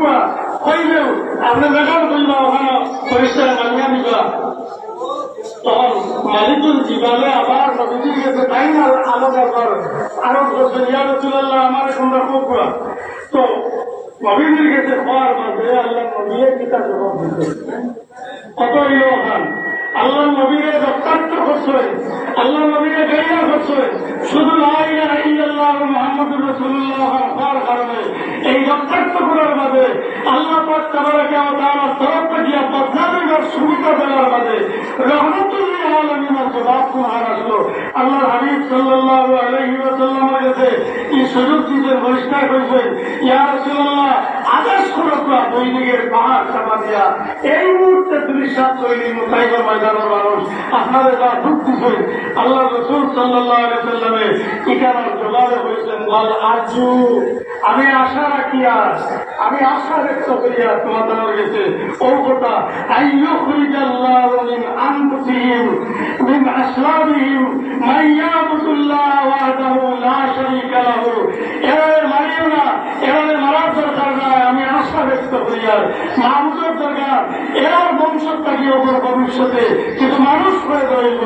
হুকুয়া কইলেও আপনি বেকার কইবা ওখানে পরিষ্কার বানিয়ে নিবা তখন মালিকুল জীবনে আবার নবীজির কাছে তাই না আলাদা কর আরো বলছেন ইয়া রাসূলুল্লাহ আমার তোমরা হুকুয়া তো নবীজির কাছে হওয়ার মধ্যে আল্লাহ নবীর কিতাব জবাব দিতে কত ইলোহান আল্লাহ নবীরে রক্তাক্ত করছে আল্লাহ নবীরে গাইয়া করছে শুধু লা ইলাহা ইল্লাল্লাহ মুহাম্মাদুর রাসূলুল্লাহ হওয়ার কারণে এই রক্তাক্ত করার মাঝে আল্লাহ পাক তাবারাকা ওয়া তাআলার তরফ থেকে বদনামের সুবিধা দেওয়ার মাঝে রহমতুল লিল আলামিনের জবাব কুরআন আসলো আল্লাহর হাবিব সাল্লাল্লাহু আলাইহি ওয়াসাল্লামের কাছে এই সুযোগ দিতে বহিষ্কার করেছেন ইয়া রাসূলুল্লাহ আদেশ করো দৈনিকের পাহাড় চাপা দিয়া এই মুহূর্তে 37 তৈরি মুতাইবার ময়দানের মানুষ আপনাদের যা দুঃখ দিচ্ছেন আল্লাহ রাসূল সাল্লাল্লাহু আলাইহি ওয়াসাল্লামে ইকারার জবাবে বলেছেন বল আজু আমি আশা রাখি আমি আশা ব্যক্ত করিয়া তোমাদের কাছে ও কথা আইয়ুখরিজাল্লাহু মিন আনফুসিহিম মিন আসলাবিহিম মান ইয়াবুদুল্লাহ ওয়াহদাহু লা শারীকা লাহু এর মানিও না এর মারার দরকার নাই আমি আশা ব্যক্ত করিয়া মাহমুদের দরকার এর বংশ থাকি ওপর ভবিষ্যতে কিন্তু মানুষ হয়ে রইল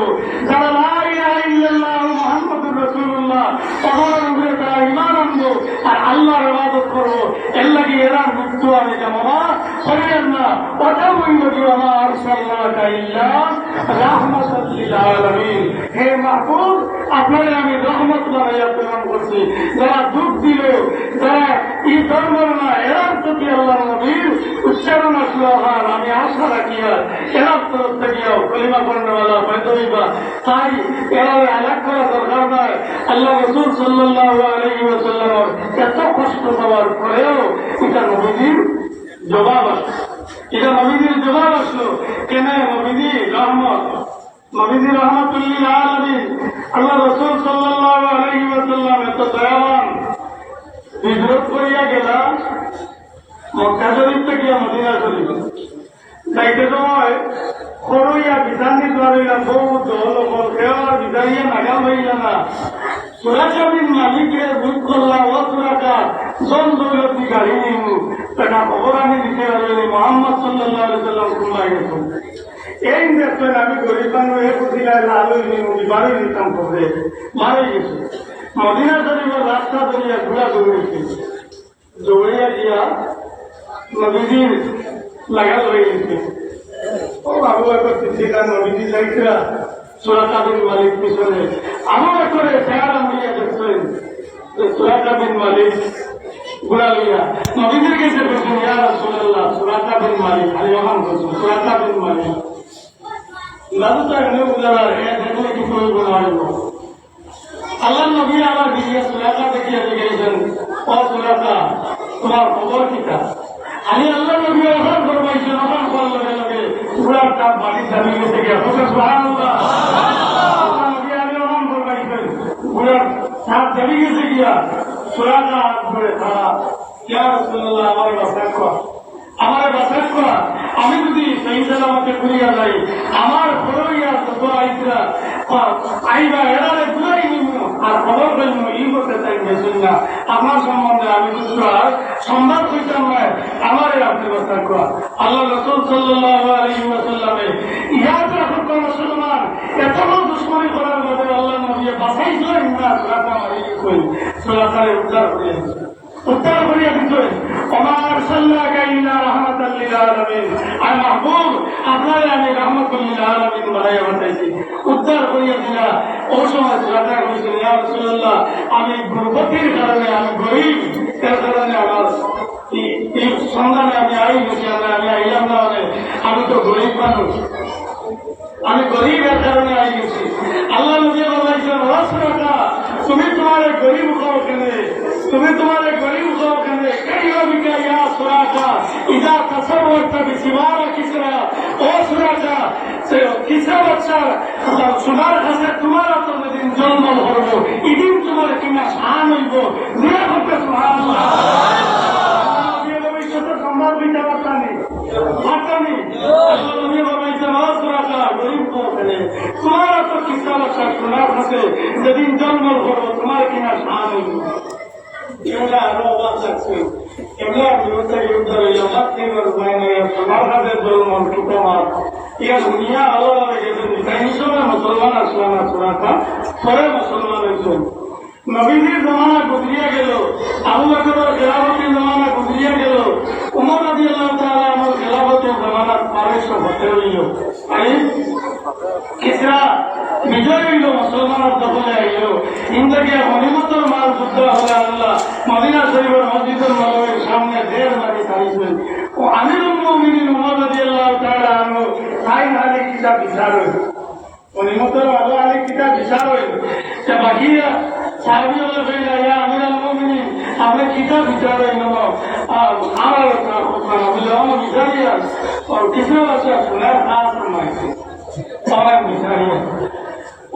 যারা লা ইলাহা ইল্লাল্লাহ মুহাম্মাদুর রাসূলুল্লাহ তাদের উপরে তারা ঈমান আনবো আর আল্লাহর ইবাদত করবো এর লাগি এরা মৃত্যু আমি জামাবা করিয়েন না ওটা বলল আমা আরসালনাকা ইল্লা রাহমাতাল লিল আলামিন হে মাহবুব আপনারে আমি রহমত বানাইয়া প্রেরণ করছি যারা দুঃখ দিল যারা এই ধর্ম না এরার প্রতি আল্লাহ নবীর উচ্চারণ আসলো আর আমি আশা রাখি আর এরার তরফ থেকেও কলিমা করেনওয়ালা হয়তো হইবা তাই এরা আলাগ করা দরকার নয় আল্লাহ রাসূল সাল্লাল্লাহু আলাইহি ওয়াসাল্লামের এত কষ্ট পাওয়ার পরেও এটা নবীজির জবাব আসলো এটা নবীজির জবাব আসলো কেন নবীজি রহমত নবীজি রহমাতুল লিল আলামিন আল্লাহ রাসূল সাল্লাল্লাহু আলাইহি ওয়াসাল্লাম এত দয়াবান হিজরত করিয়া গেলা মক্কা শরীফ থেকে মদিনা শরীফ যাইতে সময় করইয়া বিধান দিতে পারিলাম বহু দল কেউ আর বিধানিয়া নাগাল হইলা না সুরাকা বিন মালিকের বুঝ করলাম ও সুরাকা জন দৌলতি গাড়ি নিমু টাকা খবর আনি দিতে পারিনি মোহাম্মদ সাল্লাল্লাহু আলাইহি ওয়াসাল্লাম কুমাই গেছেন এই দেখছেন আমি গরিব মানুষ এ বুঝিলা আলোই নিমু বাড়ি নিতাম করে মারা গেছে মদিনা শরীফের রাস্তা ধরিয়া ঘোরা দৌড়েছে দৌড়িয়া গিয়া নবীজির লাগাল হয়ে গেছে ও বাবু একবার পিছিয়ে নবীজি চাইছিলা সুরাকা বিন মালিক পিছনে আমার করে চেহারা মুড়িয়া দেখছেন সুরাকা বিন মালিক ঘোরা লইয়া নবীজির কাছে বলছেন ইয়া রাসূলুল্লাহ সুরাকা বিন মালিক আলী ওখান বলছেন সুরাকা বিন মালিক দাদু তো এমনি বুঝার দেখলে কি করবো না আল্লাহ নবী আমার বিয়ে সুরাকা দেখিয়া গেছেন ও সুরাকা তোমার খবর কিতা আমি আল্লাহ নবী ওখান করবাইছেন ওখান করার লগে লগে পুরার কাপ বাড়ি জানি গেছে গিয়া সুবহানাল্লাহ নবী আমি ওখান করবাইছেন পুরার কাপ জানি গেছে গিয়া সুরাকা ধরে খাড়া ইয়া রাসূলুল্লাহ আমার বাসায় করা আমি যদি সেই সালামতে ঘুরিয়া যাই আমার ঘুরাইয়া যত আইসরা আইবা এরারে ঘুরাই নিব আর খবর পাইব ই করতে চাই গেছেন না আমার সম্বন্ধে আমি কিছু আর সংবাদ হইতাম নয় আমারে আপনি বাসায় করা আল্লাহ রাসূল সাল্লাল্লাহু আলাইহি ওয়াসাল্লামে ইয়াদ রাখুন মুসলমান এত দুশ্মনী করার মধ্যে আল্লাহ নবী বাসাইছিলেন না সুরাকা মারি কই সুরাকারে উদ্ধার করিয়া উদ্ধার করিয়া দিতেন আমার সাল্লাকা ইল্লা রাহমাতাল লিল আলামিন আর মাহবুব আপনারে আমি রাহমাতুল লিল আলামিন বানাইয়া বানাইছি উদ্ধার করিয়া দিলা ও সময় সুরাকা কইছেন ইয়া রাসূলুল্লাহ আমি গুরবতির কারণে আমি গরীব এর কারণে আমার এই সন্ধানে আমি আই গেছি আমি আইলাম না আমি তো গরিব মানুষ আমি গরিবের কারণে আই গেছি আল্লাহ নবী বলেছেন ও সুরাকা তুমি তোমার গরিব হও কেন তুমি তোমার গরিব হও কেন কেইবিকা ইয়া সুরাকা ইদা তাসাওয়ারতা বিসিওয়ারা কিসরা ও সুরাকা সে কিসরা বাচ্চার সোনার কাছে তোমার তো যেদিন জন্ম করব এদিন তোমার কিনা শান হইব দিয়া করতে সুবহানাল্লাহ নবী ভবিষ্যতে সম্মান দিতে পারতানি আল্লাহ নবী বলেছেন ও সুরাকা গরিব হও কেন তোমার তো কিসরা বাচ্চার সোনার কাছে যেদিন জন্ম করব তোমার কিনা শান হইব এগুলা আরো অবাক লাগছে এগুলা বিরোধী দিনের বাইরে সোনার কাছে জন্ম কিতামার ইয়া দুনিয়া আলাদা গেছেন তাই হিসেবে মুসলমান আসলাম না সোনাটা পরে মুসলমান হয়েছেন নবীজির জমানা গুজরিয়া গেল আবু বকরের খেলাফতের জমানা গুজরিয়া গেল উমর রাদিয়াল্লাহু তাআলা আমার খেলাফতের জমানা পারেশ হতে হইল আরে কিসরা বিজয় হইল মুসলমানের দখলে আইল ইন্দ্রিয়া গনিমতের মাল যুদ্ধ হলে আল্লাহ মদিনা শরীফের মসজিদের নববীর সামনে দেড় বাড়ি খাইছেন ও আমিরুল মুমিনিন উমর রাদিয়াল্লাহু তাআলা আনহু তাই হালে কিতাব বিচার হইল গনিমতের আল্লাহ আলী কিতাব বিচার হইল যে বাকিরা সাহাবী হলে কইলা ইয়া আমিরুল মুমিনিন আপনি কিতাব বিচার হইল আমার কথা বলে আমার বিচারিয়া और किसी वजह से सुनार खास फरमाइए और मिसालिया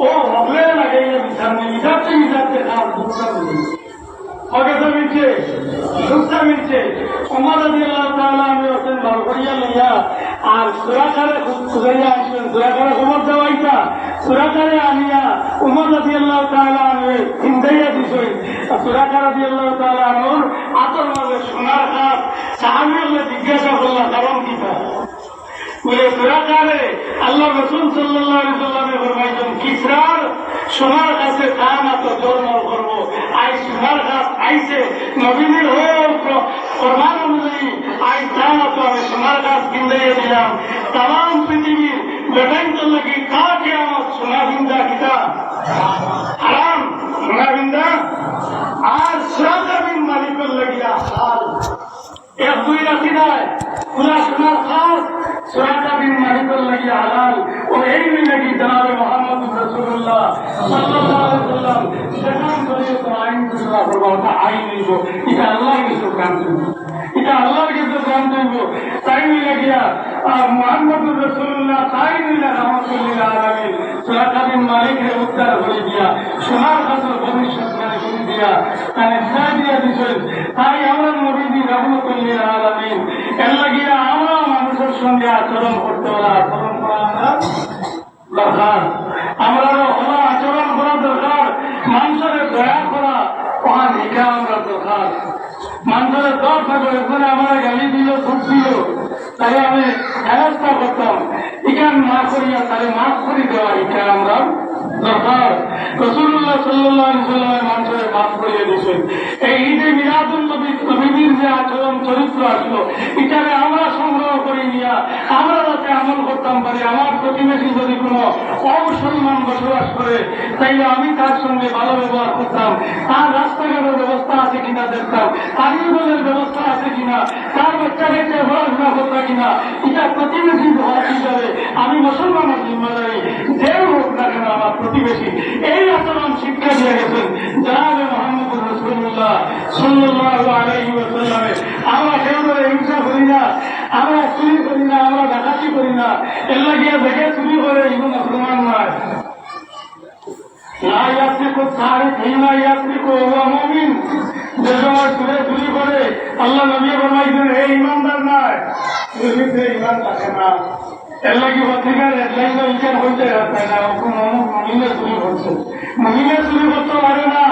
ओ हमले लगे ये मिसाल खास दूसरा मिले दूसरा मिलचे उमर रादियाल्लाहु ताआला में होतें बरबरिया लिया और सुराकारे खुदाइया आइसें सुराकारे खबर देवाइता सुराकारे आनिया उमर रादियाल्लाहु ताआला में हिंदाइया दिसोई सुराकारे रादियाल्लाहु ताआला और आतर मारे सुनार खास साहबियों ने जिज्ञासा करला कारण की था बोले सुराकारे अल्लाह रसूल सल्लल्लाहु अलैहि वसल्लम ने फरमाइছেন কিসরার সোনার কাছে খানা তো জন্ম করব আই সোনার কাছ আইছে নবীর ও ফরমান অনুযায়ী আই খানা তো আমি সোনার কাছ কিনে দিলাম तमाम পৃথিবীর বেটাইতে লাগি কা কিয়ামত সোনা বিন্দা কিতা হারাম সোনা বিন্দা আর সোনা বিন মালিকের লাগিয়া হাল এক দুই রাতি নয় পুরা সোনার খাস सुराका बिन मालिकुल लगी हलाल और यही भी लगी जनाब मोहम्मद रसूलुल्लाह सल्लल्लाहु अलैहि वसल्लम जहां बोले तो आइन दूसरा फरमाता आइन नहीं वो इसे अल्लाह के तो काम सुनो इसे अल्लाह के तो काम सुनो टाइम लगिया मोहम्मद रसूलुल्लाह टाइम लगा रहमतुल्लिल आलमीन सुराका बिन मालिक ने उत्तर बोल दिया सुनार खातर भविष्य में बोल दिया मैंने दिखा दिया दिशा ताई আমরা নবী रहमतुल्लिल आलमीन এর লাগিয়া আমরা মানুষের সঙ্গে আচরণ করতে হলে আচরণ করা দরকার আমারও হলা আচরণ করা দরকার মানুষের দয়া করা ওহা নিকা আমরা দরকার মানুষের দর থাকলে এখানে আমার গালি দিল খুব দিল তাই আমি ব্যবস্থা করতাম ইকান না করিয়া তাহলে মাফ করে দেওয়া ইকা আমরা দরকার রাসূলুল্লাহ সাল্লাল্লাহু আলাইহি ওয়াসাল্লাম মানুষের মাফ করিয়ে দিয়েছেন এই ঈদে মিলাদুন নবীর যে আচরণ চরিত্র আসলো এটাকে আমরা সংগ্রহ করে নিয়ে আমরা যাতে আমল করতাম পারি আমার প্রতিবেশী যদি কোনো অমুসলমান বসবাস করে তাইলে আমি তার সঙ্গে ভালো ব্যবহার করতাম তার রাস্তাঘাটের ব্যবস্থা আছে কিনা দেখতাম পানীয় ব্যবস্থা আছে কিনা তার বাচ্চাকে পড়াশোনা করতাম কিনা এটা প্রতিবেশী হওয়ার হিসাবে আমি মুসলমানের জিম্মাদারি যে হোক না কেন আমার প্রতিবেশী এই আচরণ শিক্ষা দিয়ে গেছেন জনাবে মুহাম্মদ রাসূলুল্লাহ সাল্লাল্লাহু আলাইহি ওয়াসাল্লাম আমরা কেউ হিংসা করি না আমরা চুরি করি না আমরা ডাকাতি করি না এর লাগিয়ে দেখে চুরি করে এগুলো মুসলমান নয় না ইয়াত্রিকো সারি না ইয়াত্রিকো ওয়া মুমিন যে সময় চুরি করে আল্লাহ নবী ফরমাইছেন এই ইমানদার নয় চুরিতে ইমান থাকে না এর লাগি পত্রিকার হেডলাইন তো ইনকার হইতে রাখতে না মহিলা চুরি করছে মহিলা চুরি করতে পারে না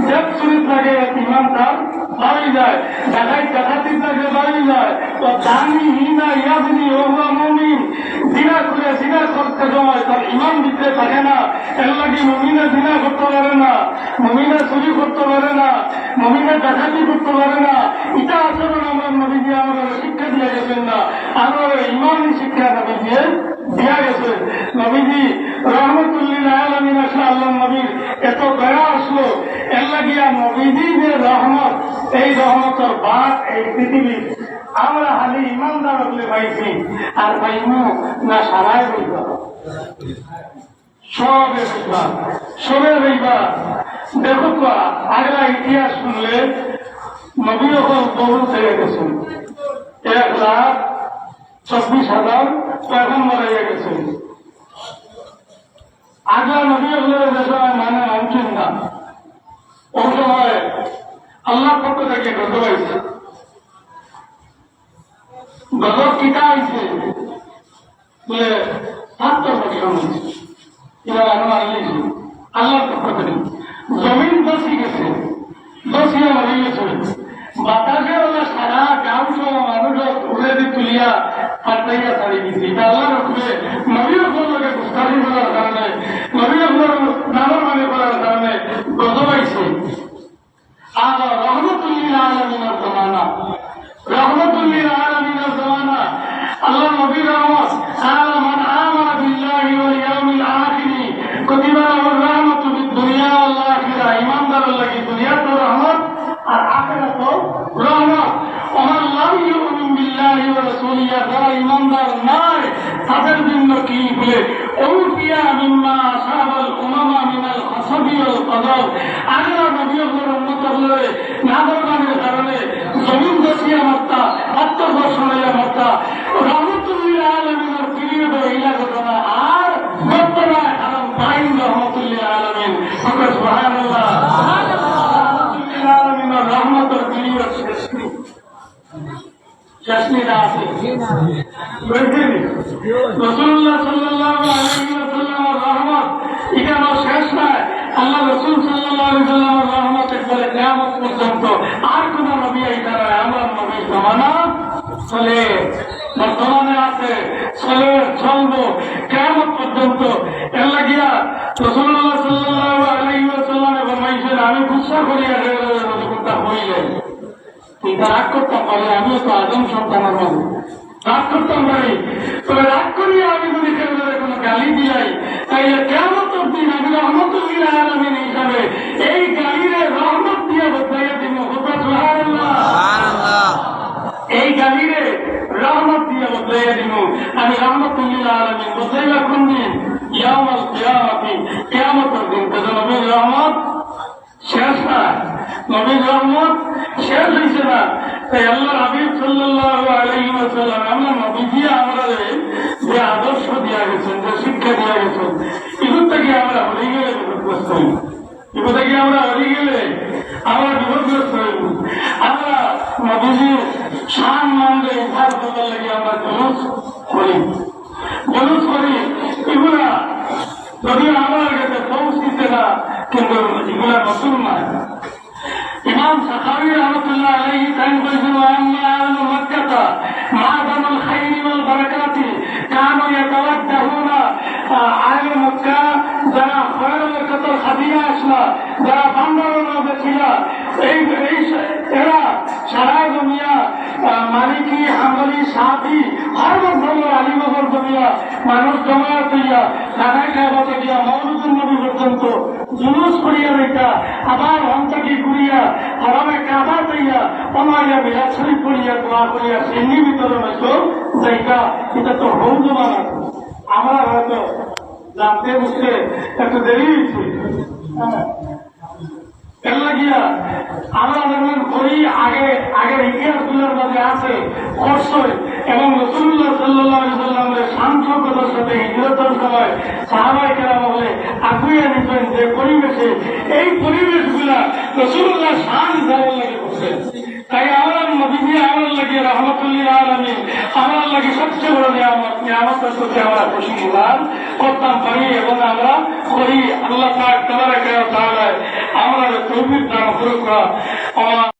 जब चुरित लगे इमाम साहब बारी जाए डाकाती लगे बारी जाए तो दानी हीना यादनी होगा मुमिन दिना করে দিনা করতে সময় তার ইমাম দিতে থাকে না এর লাগি মুমিনা দিনা করতে পারে না মুমিনা চুরি করতে পারে না মুমিনা ডাকাতি করতে পারে না এটা আচরণ আমরা নবীজি আমরা শিক্ষা দিয়ে গেছেন না আমরা ইমানি শিক্ষা নবীজি দিয়া গেছে নবীজি রহমতুল্লিল আলামিন আল্লাহ নবীর এত দয়া আসলো এর লাগিয়া নবীজি যে রহমত এই রহমতের বাদ এই পৃথিবী আমরা খালি ইমানদার হলে পাইছি আর পাইমু না সারাই রইবা সবে রইবা দেখো আগলা ইতিহাস শুনলে নবী হল বহু থেকে গেছেন 1,24,000 পয়গম্বর হয়ে গেছেন আগলা নবী হলে যে সময় মানে নামছেন না ওই সময় আল্লাহ পক্ষ থেকে গজব হয়েছে গজব কিতা হয়েছে বলে ৭০ বছর হয়েছে এবার আনুমান নিয়েছে আল্লাহর পক্ষ থেকে জমিন বসি গেছে বসিয়া মরে গেছে বাতাসে ওরা সারা গাঁও সহ মানুষ ঘুরে দি তুলিয়া পাল্টাইয়া ছাড়ি দিছি এটা আল্লাহর হুকুমে নবী রাসূলকে গুস্তাখি করার কারণে নবী রাসূলের নাফরমানি করার কারণে গজব আইছে আর রহমতুল লিল আলামিনের জমানা রহমতুল লিল আলামিনের জমানা আল্লাহ নবী রহমত আলা মান আমানা বিল্লাহি ওয়াল ইয়াউমিল আখির কুতিবা লাহুর রাহমাতু ফিদ দুনিয়া ওয়াল আখিরা ঈমানদারের লাগি দুনিয়া তো রহমত আর আখিরাত তো রহমত ওমান লাম ইউমিন বিল্লাহি ওয়া রাসূলিহি যারা ঈমানদার নয় তাদের জন্য কি বলে উফিয়া মিম্মা আসাবাল উমামা মিনাল খাসাবি ওয়াল কদব আল্লাহ নবীর উম্মতগুলোরে নাফরমানির কারণে জমিন দছিয়া মারতা আত্মঘর্ষণে মারতা রহমতুল লিল আলামিনের পিরিয়ড ইলা ঘটনা আর বর্তমানে হারাম তাইন রহমতুল লিল আলামিন সুবহানাল্লাহ রহমতুল লিল আলামিনের রহমতের পিরিয়ড শেষনিরা আছে রাসূলুল্লাহ সাল্লাল্লাহু আলাইহি ওয়াসাল্লামের রহমত এখানে শেষ নয় আল্লাহ রাসূল সাল্লাল্লাহু আলাইহি ওয়াসাল্লামের রহমত একবারে কিয়ামত পর্যন্ত আর কোন নবী আইতা না আমার নবী জমানা চলে বর্তমানে আছে চলে চলবো কিয়ামত পর্যন্ত এর লাগিয়া রাসূলুল্লাহ সাল্লাল্লাহু আলাইহি ওয়াসাল্লামে ফরমাইছেন আমি গুসা করিয়া রসুলটা হইলে কিন্তু রাগ করতাম পারে আমিও তো আদম সন্তানের মতো রাগ করতাম পারি তবে রাগ করিয়া আমি যদি কেন্দ্রে কোনো গালি দিলাই তাইলে কেমন দিন আমি রহমতুল লিল আলামিন হিসাবে এই গালিরে রহমত দিয়ে বদলাইয়া দিব সুবহানাল্লাহ এই গালিরে রহমত দিয়ে বদলাইয়া দিব আমি রহমতুল লিল আলামিন বদলাইয়া কোন দিন ইয়াউমুল কিয়ামতি কিয়ামতের দিন তো নবীর রহমত শেষ না নবীর রহমত শেষ হয়েছে না তাই আল্লাহ হাবিব সাল্লাল্লাহু আলাইহি ওয়াসাল্লাম আমরা নবীজি আমরা যে আদর্শ দিয়া গেছেন যে শিক্ষা দিয়া গেছেন এগুলো থেকে আমরা হয়ে গেলে বিপদগ্রস্ত হই এগুলো থেকে আমরা হয়ে গেলে আমরা বিপদগ্রস্ত হইব আমরা নবীজির শান মানলে উদ্ধার করবার লাগে আমরা জলুস করি এগুলা যদি আমার কাছে পৌঁছিতে না কিন্তু এগুলা নতুন নয় ইমাম সাখাওয়ী রাহমাতুল্লাহ আলাইহি তাই বলেছেন আম্মা আহলু মক্কা মা'দানুল খাইরি ওয়াল বারাকাতি কানু ইয়াতাওয়াজ্জাহুনা আহলে মক্কা যারা খয়রের কতল খাদিয়া আসলা যারা বান্দারের মধ্যে ছিল এই এরা সারা দুনিয়া মালিকি হাম্বলি সাফি হর মধ্যে আলিমগর দুনিয়া মানুষ জমায়েত হইয়া খানা খাওয়াতে গিয়া মওলুদুন নবী পর্যন্ত জুলুস করিয়া রেখা আবার হন্তাকি ঘুরিয়া হরামে কাবা পাইয়া অনাইয়া মিলাদ শরীফ করিয়া দোয়া করিয়া সিন্নি ভিতরে হয়তো জায়গা এটা তো হৌ জমানা আমরা হয়তো জানতে বুঝতে একটু দেরি হয়েছে এর লাগিয়া আমরা যেমন করি আগের ইতিহাসগুলোর মধ্যে আছে অবশ্যই এবং রাসূলুল্লাহ সাল্লাল্লাহু আলাইহি ওয়াসাল্লামের শান্ততার সাথে হিজরতের সময় সাহাবায়ে কেরাম বলে আগুইয়া নিতেন যে পরিবেশে এই পরিবেশগুলা রাসূলুল্লাহ শান হিসাবের লাগে করছেন তাই আমরা নবীজি আমার লাগে রহমতুল লিল আলামিন আমার লাগে সবচেয়ে বড় নিয়ামতের প্রতি আমরা খুশি করতাম পারি এবং আমরা করি আল্লাহ পাক তাবারাকা ওয়া তাআলা আমরা তৌফিক দান করুক।